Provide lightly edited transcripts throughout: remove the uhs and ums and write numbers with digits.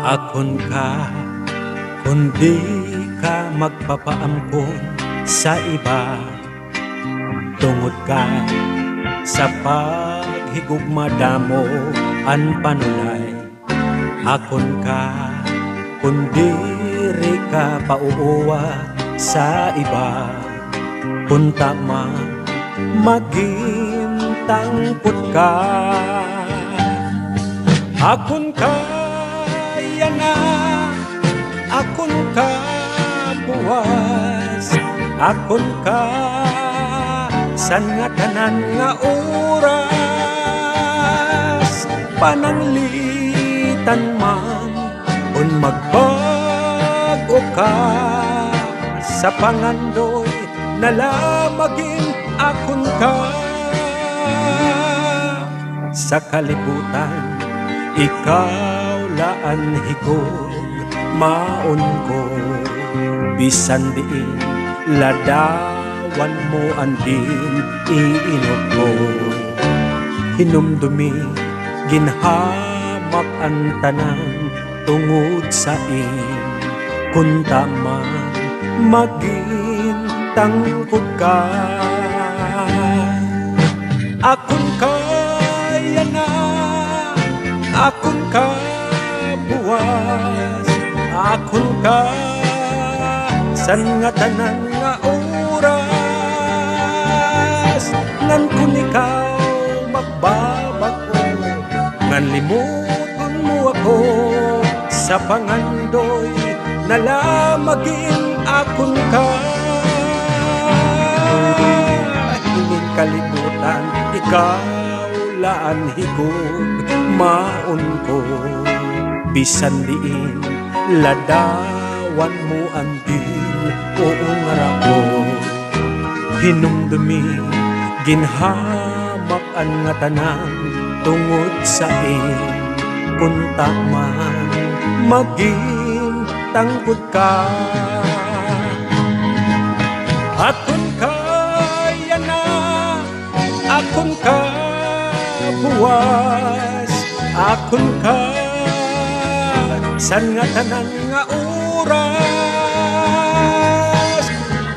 Akon ka, kundi ka magpapaampon sa iba. Tungod ka sa paghigugma damo an panunay. Akon ka, kundi ka pauuwa sa iba. Punta man magintangkot ka. Akon ka yana, akon ka buwas, akon ka san nga tanan nga oras. Pananglitan man kung magbago ka sa pangandoy, nalamagin akon ka. Sa kalibutan ikaw laan higog maon ko, bisan diin ladawan mo andin iinog ko. Hinumdumi ginhamak ang tanan tungod sa kunta man magintangkod ka. Akon kaya na, akon ka buwas, akon ka san nga tanan nga oras. Ngan kun ikaw magbabago, ngan limuton mo ako sa pangandoy, nalamagin akon ka. Hiling kalibutan ikaw laan higog maon ko, bisan diin ladawan mo andin oong arako. Hinumdumi ginhamak ang nga tanan tungod sa kunta man maging tangkod ka. Akon kaya na, akon ka buwas, akon ka san nga tanan nga oras.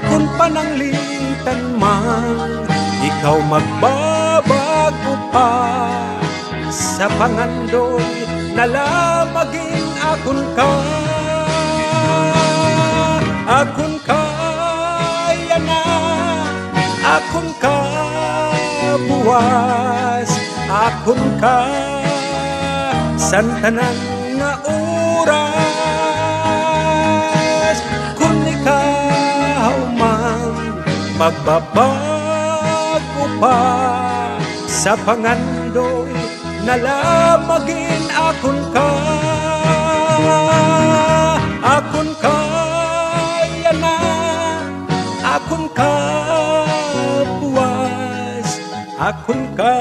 Kung pananglitan man ikaw magbabago pa sa pangandoy, nalamagin akon ka. Akon kaya na, akon ka buwas, akon ka san tanan nga oras. Kung ikaw man magbabago pa sa pangandoy, nalamagin akon ka. Akon kaya na, akon ka buwas, akon ka